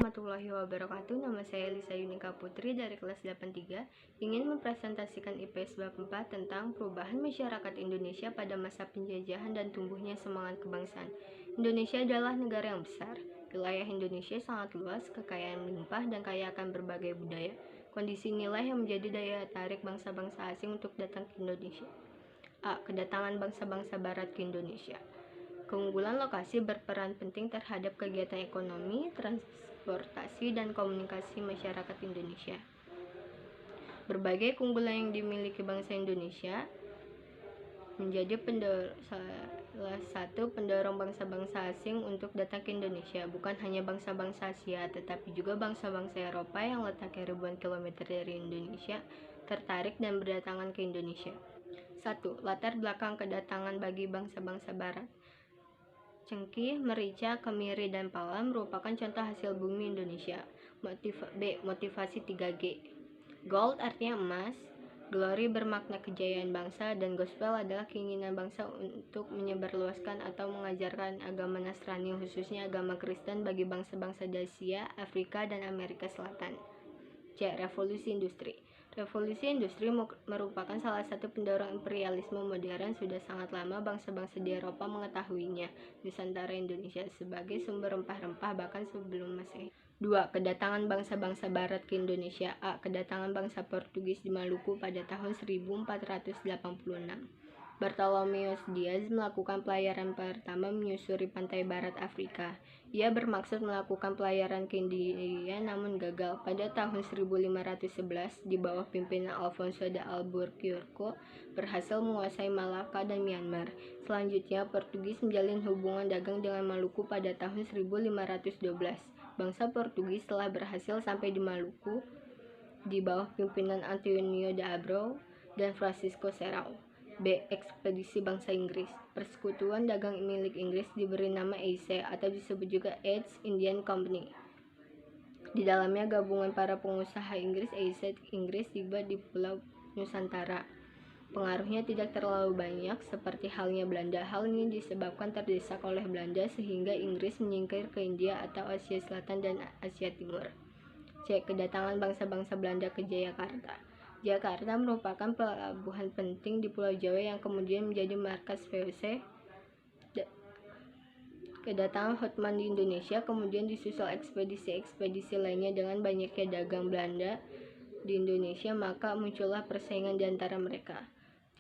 warahmatullahi wabarakatuh. Nama saya Elisa Yunika Putri dari kelas 83, ingin mempresentasikan IPS bab 4 tentang perubahan masyarakat Indonesia pada masa penjajahan dan tumbuhnya semangat kebangsaan. Indonesia adalah negara yang besar. Wilayah Indonesia sangat luas, kekayaan melimpah, dan kaya akan berbagai budaya. Kondisi inilah yang menjadi daya tarik bangsa-bangsa asing untuk datang ke Indonesia. A. Kedatangan bangsa-bangsa barat ke Indonesia. Keunggulan lokasi berperan penting terhadap kegiatan ekonomi, transportasi, dan komunikasi masyarakat Indonesia. Berbagai keunggulan yang dimiliki bangsa Indonesia menjadi salah satu pendorong bangsa-bangsa asing untuk datang ke Indonesia. Bukan hanya bangsa-bangsa Asia, tetapi juga bangsa-bangsa Eropa yang letaknya ribuan kilometer dari Indonesia tertarik dan berdatangan ke Indonesia. 1. Latar belakang kedatangan bagi bangsa-bangsa barat. Cengkih, merica, kemiri, dan pala merupakan contoh hasil bumi Indonesia. B. Motivasi 3G. Gold artinya emas, glory bermakna kejayaan bangsa, dan gospel adalah keinginan bangsa untuk menyebarluaskan atau mengajarkan agama Nasrani, khususnya agama Kristen, bagi bangsa-bangsa di Asia, Afrika, dan Amerika Selatan. C. Revolusi industri. Revolusi industri merupakan salah satu pendorong imperialisme modern. Sudah sangat lama bangsa-bangsa di Eropa mengetahuinya. Nusantara Indonesia sebagai sumber rempah-rempah bahkan sebelum Masehi. 2. Kedatangan bangsa-bangsa barat ke Indonesia. A. Kedatangan bangsa Portugis di Maluku pada tahun 1486. Bartolomeus Diaz melakukan pelayaran pertama menyusuri pantai barat Afrika. Ia bermaksud melakukan pelayaran ke India namun gagal. Pada tahun 1511, di bawah pimpinan Alfonso de Albuquerque, berhasil menguasai Malaka dan Myanmar. Selanjutnya, Portugis menjalin hubungan dagang dengan Maluku pada tahun 1512. Bangsa Portugis telah berhasil sampai di Maluku di bawah pimpinan Antonio de Abreu dan Francisco Serrao. B. Ekspedisi bangsa Inggris. Persekutuan dagang milik Inggris diberi nama EIC atau disebut juga East Indian Company. Di dalamnya gabungan para pengusaha Inggris. EIC Inggris tiba di Pulau Nusantara. Pengaruhnya tidak terlalu banyak seperti halnya Belanda. Hal ini disebabkan terdesak oleh Belanda sehingga Inggris menyingkir ke India atau Asia Selatan dan Asia Timur. C. Kedatangan bangsa-bangsa Belanda ke Jayakarta. Jakarta merupakan pelabuhan penting di Pulau Jawa yang kemudian menjadi markas VOC. Kedatangan Hotman di Indonesia kemudian disusul ekspedisi-ekspedisi lainnya. Dengan banyaknya dagang Belanda di Indonesia, maka muncullah persaingan di antara mereka.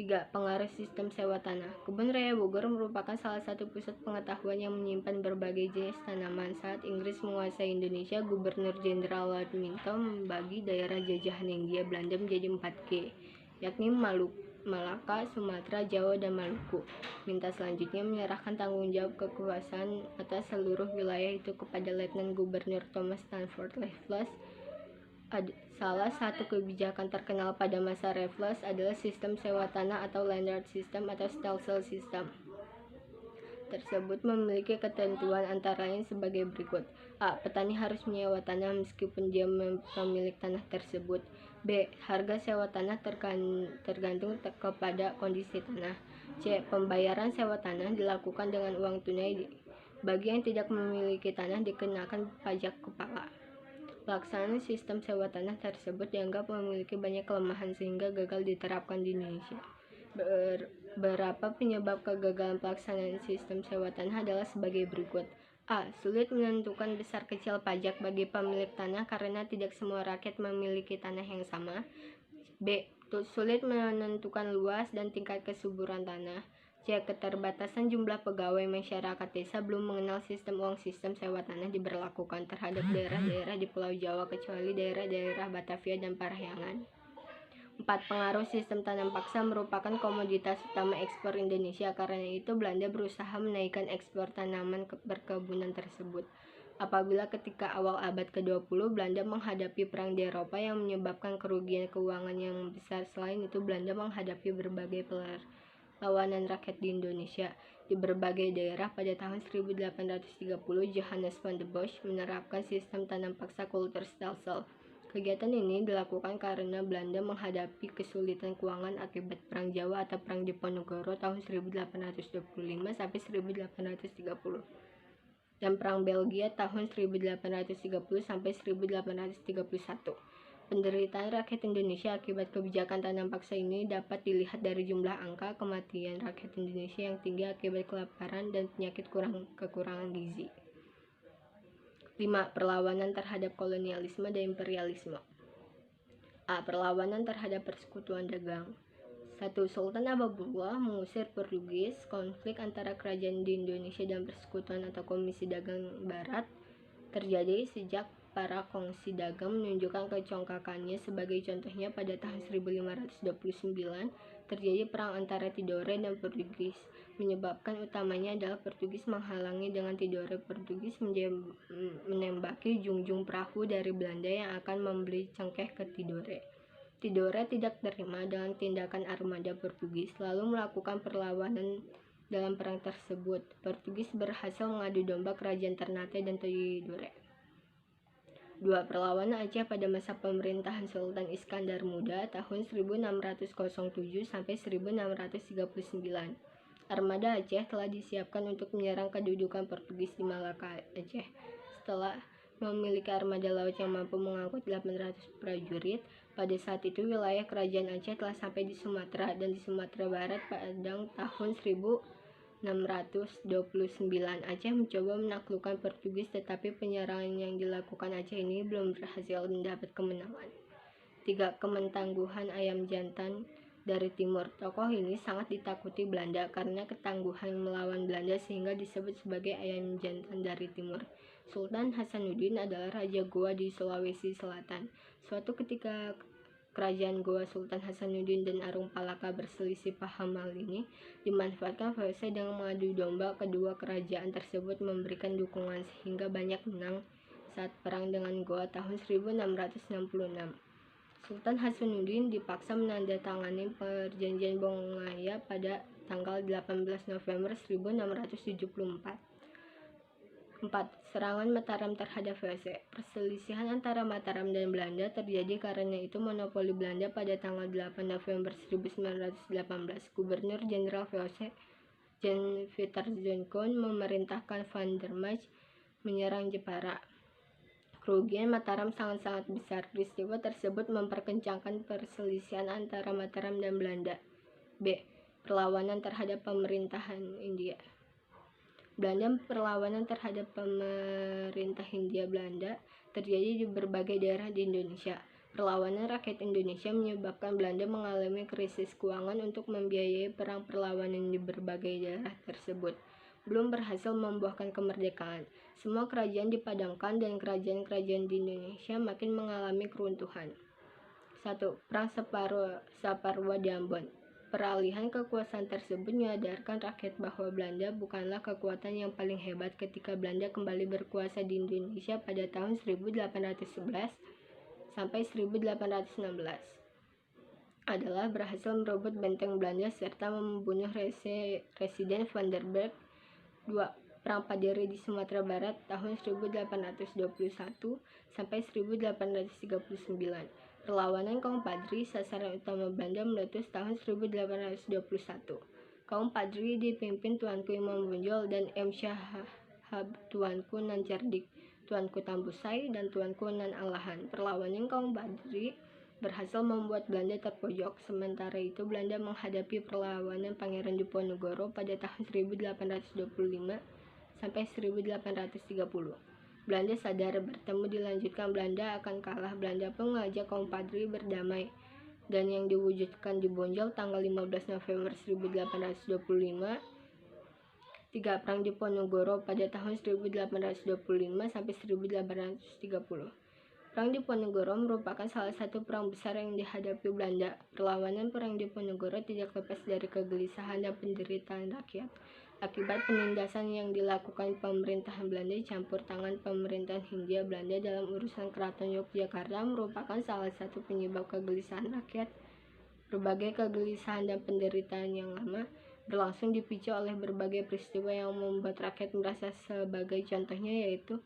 3. Pengaruh sistem sewa tanah. Kebun Raya Bogor merupakan salah satu pusat pengetahuan yang menyimpan berbagai jenis tanaman. Saat Inggris menguasai Indonesia, Gubernur Jenderal Lord Minto membagi daerah jajahan Hindia Belanda menjadi 4G, yakni Malaka, Sumatera, Jawa, dan Maluku. Minta selanjutnya menyerahkan tanggung jawab kekuasaan atas seluruh wilayah itu kepada Letnan Gubernur Thomas Stanford Raffles. Salah satu kebijakan terkenal pada masa Raffles adalah sistem sewa tanah atau landlord system atau stelsel system. Tersebut memiliki ketentuan antara lain sebagai berikut. A. Petani harus menyewa tanah meskipun dia pemilik tanah tersebut. B. Harga sewa tanah tergantung kepada kondisi tanah. C. Pembayaran sewa tanah dilakukan dengan uang tunai. Bagi yang tidak memiliki tanah dikenakan pajak kepala. Pelaksanaan sistem sewa tanah tersebut dianggap memiliki banyak kelemahan sehingga gagal diterapkan di Indonesia. Beberapa penyebab kegagalan pelaksanaan sistem sewa tanah adalah sebagai berikut. A. Sulit menentukan besar kecil pajak bagi pemilik tanah karena tidak semua rakyat memiliki tanah yang sama. B. Sulit menentukan luas dan tingkat kesuburan tanah. C. Keterbatasan jumlah pegawai masyarakat desa belum mengenal sistem uang. Sistem sewa tanah diberlakukan terhadap daerah-daerah di Pulau Jawa kecuali daerah-daerah Batavia dan Parahyangan. 4. Pengaruh sistem tanam paksa merupakan komoditas utama ekspor Indonesia. Karena itu Belanda berusaha menaikkan ekspor tanaman perkebunan tersebut. Apabila ketika awal abad ke-20 Belanda menghadapi perang di Eropa yang menyebabkan kerugian keuangan yang besar, selain itu Belanda menghadapi berbagai perlawanan rakyat di Indonesia. Di berbagai daerah pada tahun 1830 Johannes van der Bosch menerapkan sistem tanam paksa kultur stelsel. Kegiatan ini dilakukan karena Belanda menghadapi kesulitan keuangan akibat Perang Jawa atau Perang Diponegoro tahun 1825 sampai 1830. dan Perang Belgia tahun 1830 sampai 1831. Penderitaan rakyat Indonesia akibat kebijakan tanam paksa ini dapat dilihat dari jumlah angka kematian rakyat Indonesia yang tinggi akibat kelaparan dan penyakit kekurangan gizi. 5. Perlawanan terhadap kolonialisme dan imperialisme. A. Perlawanan terhadap persekutuan dagang. 1. Sultan Ababulah mengusir Portugis. Konflik antara kerajaan di Indonesia dan persekutuan atau Komisi Dagang Barat terjadi sejak para kongsi dagang menunjukkan kecongkakannya. Sebagai contohnya, pada tahun 1529 terjadi perang antara Tidore dan Portugis. Menyebabkan utamanya adalah Portugis menghalangi dengan Tidore. Portugis menembaki junjung perahu dari Belanda yang akan membeli cengkeh ke Tidore. Tidore tidak terima dengan tindakan armada Portugis, lalu melakukan perlawanan dalam perang tersebut. Portugis berhasil mengadu domba kerajaan Ternate dan Tidore. 2. Perlawanan Aceh pada masa pemerintahan Sultan Iskandar Muda tahun 1607 sampai 1639. Armada Aceh telah disiapkan untuk menyerang kedudukan Portugis di Malaka, Aceh. Setelah memiliki armada laut yang mampu mengangkut 800 prajurit, pada saat itu wilayah kerajaan Aceh telah sampai di Sumatera dan di Sumatera Barat pada tahun 1629. Aceh mencoba menaklukkan Portugis, tetapi penyerangan yang dilakukan Aceh ini belum berhasil mendapat kemenangan. 3. Kementangguhan ayam jantan dari timur. Tokoh ini sangat ditakuti Belanda karena ketangguhan melawan Belanda sehingga disebut sebagai ayam jantan dari timur. Sultan Hasanuddin adalah Raja Goa di Sulawesi Selatan. Suatu ketika kerajaan Goa Sultan Hasanuddin dan Arung Palaka berselisih paham. Hal ini dimanfaatkan VOC dengan mengadu domba. Kedua kerajaan tersebut memberikan dukungan sehingga banyak menang saat perang dengan Goa tahun 1666. Sultan Hasanuddin dipaksa menandatangani perjanjian Bongaya pada tanggal 18 November 1674. 4. Serangan Mataram terhadap VOC. Perselisihan antara Mataram dan Belanda terjadi karena itu monopoli Belanda pada tanggal 8 November 1918. Gubernur Jenderal VOC Jan Pieterszoon memerintahkan Van der March menyerang Jepara. Kerugian Mataram sangat-sangat besar. Peristiwa tersebut memperkencangkan perselisihan antara Mataram dan Belanda. B. Perlawanan terhadap pemerintahan India. Perlawanan terhadap pemerintah Hindia Belanda terjadi di berbagai daerah di Indonesia. Perlawanan rakyat Indonesia menyebabkan Belanda mengalami krisis keuangan untuk membiayai perang perlawanan di berbagai daerah tersebut. Belum berhasil membuahkan kemerdekaan. Semua kerajaan dipadamkan dan kerajaan-kerajaan di Indonesia makin mengalami keruntuhan. 1. Perang Saparua di Ambon. Peralihan kekuasaan tersebut menyadarkan rakyat bahwa Belanda bukanlah kekuatan yang paling hebat. Ketika Belanda kembali berkuasa di Indonesia pada tahun 1811 sampai 1816 adalah berhasil merebut benteng Belanda serta membunuh Residen van der Berg. 2. Perang Paderi di Sumatera Barat tahun 1821 sampai 1839. Perlawanan kaum Padri, sasaran utama Belanda, meletus tahun 1821. Kaum Padri dipimpin Tuanku Imam Bonjol dan M. Syahab, Tuanku Nan Cerdik, Tuanku Tambusai, dan Tuanku Nan Alahan. Perlawanan kaum Padri berhasil membuat Belanda terpojok. Sementara itu Belanda menghadapi perlawanan Pangeran Diponegoro pada tahun 1825 sampai 1830. Belanda sadar bertemu dilanjutkan Belanda akan kalah. Belanda pun mengajak kaum Padri berdamai, dan yang diwujudkan di Bonjol tanggal 15 November 1825. 3. Perang Diponegoro pada tahun 1825 sampai 1830. Perang Diponegoro merupakan salah satu perang besar yang dihadapi Belanda. Perlawanan Perang Diponegoro tidak lepas dari kegelisahan dan penderitaan rakyat akibat penindasan yang dilakukan pemerintahan Belanda. Campur tangan pemerintahan Hindia Belanda dalam urusan Keraton Yogyakarta merupakan salah satu penyebab kegelisahan rakyat. Berbagai kegelisahan dan penderitaan yang lama berlangsung dipicu oleh berbagai peristiwa yang membuat rakyat merasa sebagai contohnya, yaitu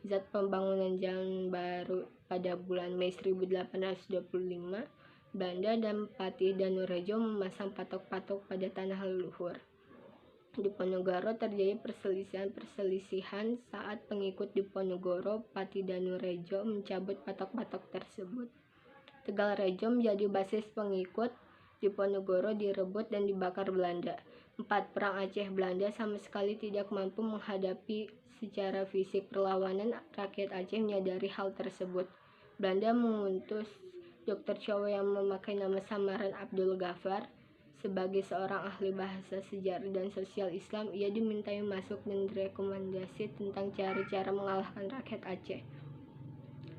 zat pembangunan jalan baru pada bulan Mei 1825. Belanda dan Patih Danurejo memasang patok-patok pada tanah leluhur. Diponegoro terjadi perselisihan saat pengikut Diponegoro Patidanurejo mencabut patok-patok tersebut. Tegalrejo menjadi basis pengikut. Diponegoro direbut dan dibakar Belanda. 4. Perang Aceh. Belanda sama sekali tidak mampu menghadapi secara fisik perlawanan. Rakyat Aceh menyadari hal tersebut. Belanda mengutus Dr. Chow yang memakai nama samaran Abdul Ghaffar sebagai seorang ahli bahasa, sejarah, dan sosial Islam. Ia dimintai masuk dan direkomendasi tentang cara-cara mengalahkan rakyat Aceh.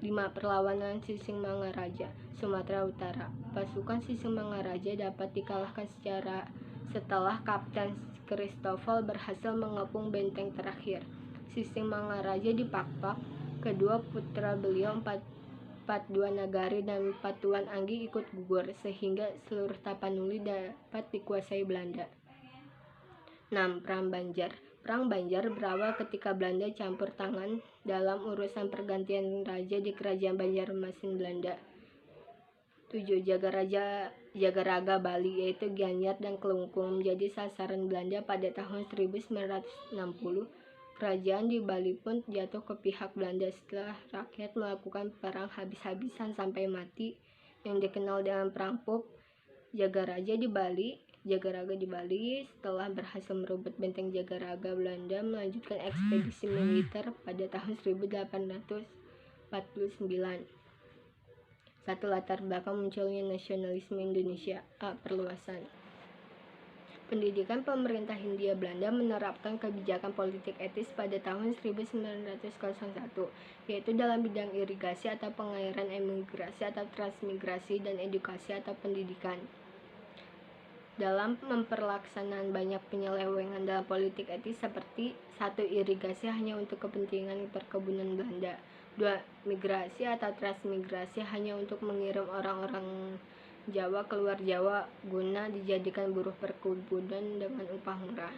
5. Perlawanan Sisingamangaraja, Sumatera Utara. Pasukan Sisingamangaraja dapat dikalahkan setelah Kapten Christoffel berhasil mengepung benteng terakhir. Sisingamangaraja dipakpak. Kedua putra beliau, Patduan Nagari dan Patuan Anggi, ikut gugur, sehingga seluruh Tapanuli dapat dikuasai Belanda. 6. Perang Banjar. Perang Banjar berawal ketika Belanda campur tangan dalam urusan pergantian raja di kerajaan Banjarmasin Belanda. 7. Jagaraga Bali, yaitu Gianyar dan Kelungkung, menjadi sasaran Belanda pada tahun 1960. Kerajaan di Bali pun jatuh ke pihak Belanda setelah rakyat melakukan perang habis-habisan sampai mati yang dikenal dengan Perang Pup. Jagaraga di Bali setelah berhasil merebut benteng Jagaraga, Belanda melanjutkan ekspedisi militer pada tahun 1849. 1. Latar belakang munculnya nasionalisme Indonesia. A. Perluasan. Pendidikan pemerintah Hindia Belanda menerapkan kebijakan politik etis pada tahun 1901, yaitu dalam bidang irigasi atau pengairan, emigrasi atau transmigrasi, dan edukasi atau pendidikan. Dalam memperlaksanaan banyak penyelewengan dalam politik etis seperti 1. Irigasi hanya untuk kepentingan perkebunan Belanda. 2. Migrasi atau transmigrasi hanya untuk mengirim orang-orang Jawa keluar Jawa guna dijadikan buruh perkebunan dengan upah murah.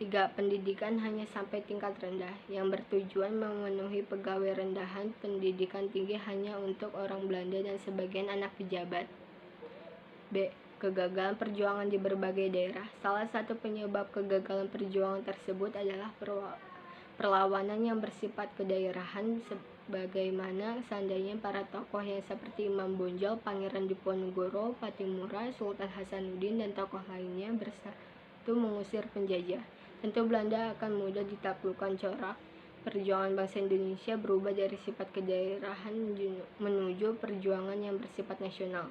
3. Pendidikan hanya sampai tingkat rendah yang bertujuan memenuhi pegawai rendahan. Pendidikan tinggi hanya untuk orang Belanda dan sebagian anak pejabat. B. Kegagalan perjuangan di berbagai daerah. Salah satu penyebab kegagalan perjuangan tersebut adalah perlawanan yang bersifat kedaerahan, sebagaimana seandainya para tokoh yang seperti Imam Bonjol, Pangeran Diponegoro, Patimura, Sultan Hasanuddin, dan tokoh lainnya bersatu mengusir penjajah. Tentu Belanda akan mudah ditaklukkan. Corak perjuangan bangsa Indonesia berubah dari sifat kedaerahan menuju perjuangan yang bersifat nasional.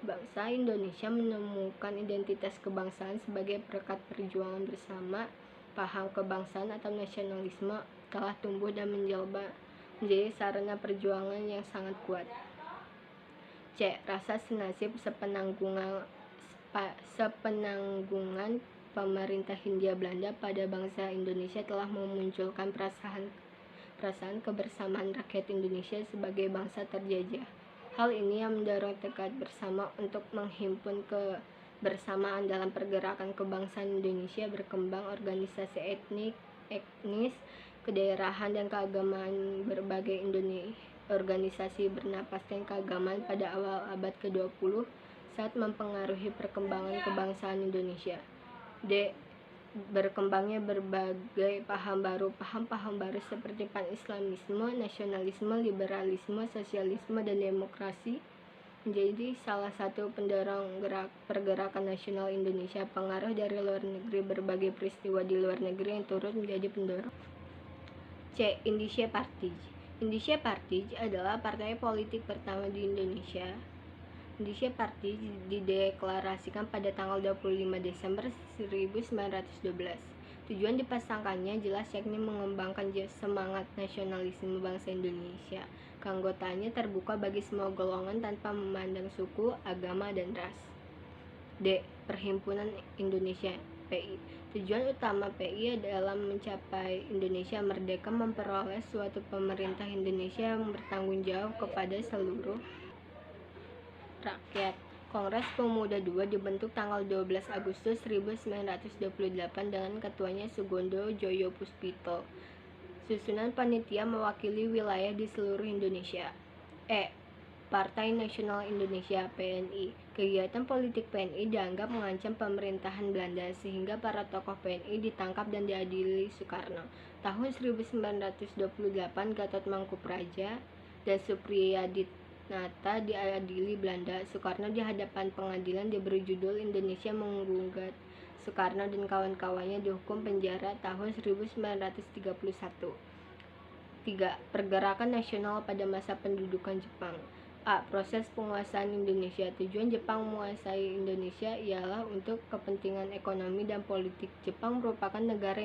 Bangsa Indonesia menemukan identitas kebangsaan sebagai perekat perjuangan bersama. Paham kebangsaan atau nasionalisme telah tumbuh dan menjelma menjadi sarana perjuangan yang sangat kuat. C. Rasa senasib sepenanggungan pemerintah Hindia Belanda pada bangsa Indonesia telah memunculkan perasaan kebersamaan rakyat Indonesia sebagai bangsa terjajah. Hal ini yang mendorong tekad bersama untuk menghimpun kebersamaan dalam pergerakan kebangsaan Indonesia. Berkembang organisasi etnis, kedaerahan, dan keagamaan. Berbagai organisasi bernapaskan keagamaan pada awal abad ke-20 saat mempengaruhi perkembangan kebangsaan Indonesia. D. Berkembangnya berbagai paham baru seperti pan-islamisme, nasionalisme, liberalisme, sosialisme, dan demokrasi menjadi salah satu pendorong pergerakan nasional Indonesia. Pengaruh dari luar negeri. Berbagai peristiwa di luar negeri yang turut menjadi pendorong. C. Indische Partij. Indische Partij adalah partai politik pertama di Indonesia. Indische Partij dideklarasikan pada tanggal 25 Desember 1912. Tujuan dipasangkannya jelas, yakni mengembangkan semangat nasionalisme bangsa Indonesia. Keanggotaannya terbuka bagi semua golongan tanpa memandang suku, agama, dan ras. D. Perhimpunan Indonesia (PI). Tujuan utama PI adalah mencapai Indonesia merdeka, memperoleh suatu pemerintah Indonesia yang bertanggung jawab kepada seluruh rakyat. Kongres Pemuda II dibentuk tanggal 12 Agustus 1928 dengan ketuanya Sugondo Joyo Puspito. Susunan panitia mewakili wilayah di seluruh Indonesia. E. Partai Nasional Indonesia (PNI). Kegiatan politik PNI dianggap mengancam pemerintahan Belanda sehingga para tokoh PNI ditangkap dan diadili Soekarno. Tahun 1928, Gatot Mangkupraja dan Supriyadinata diadili Belanda. Soekarno di hadapan pengadilan diberi judul Indonesia Menggugat. Soekarno dan kawan-kawannya dihukum penjara tahun 1931. 3. Pergerakan nasional pada masa pendudukan Jepang. A. Proses penguasaan Indonesia. Tujuan Jepang menguasai Indonesia ialah untuk kepentingan ekonomi dan politik. Jepang merupakan negara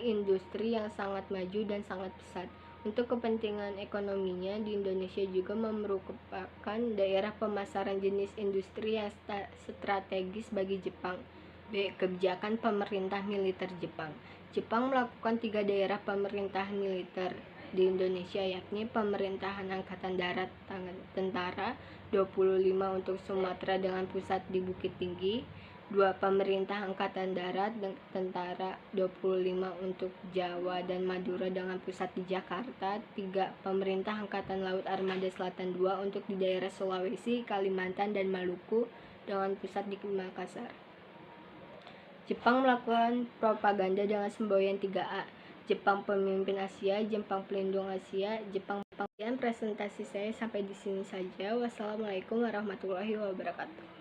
industri yang sangat maju dan sangat pesat. Untuk kepentingan ekonominya, di Indonesia juga merupakan daerah pemasaran jenis industri yang strategis bagi Jepang. B. Kebijakan pemerintah militer Jepang. Jepang melakukan 3 daerah pemerintahan militer di Indonesia, yakni Pemerintahan Angkatan Darat Tentara 25 untuk Sumatera dengan pusat di Bukit Tinggi, 2. Pemerintah Angkatan Darat Tentara 25 untuk Jawa dan Madura dengan pusat di Jakarta, 3. Pemerintah Angkatan Laut Armada Selatan 2 untuk di daerah Sulawesi, Kalimantan, dan Maluku dengan pusat di Makassar. Jepang melakukan propaganda dengan semboyan 3A. Jepang pemimpin Asia, Jepang pelindung Asia, Jepang. Presentasi saya sampai di sini saja. Wassalamualaikum warahmatullahi wabarakatuh.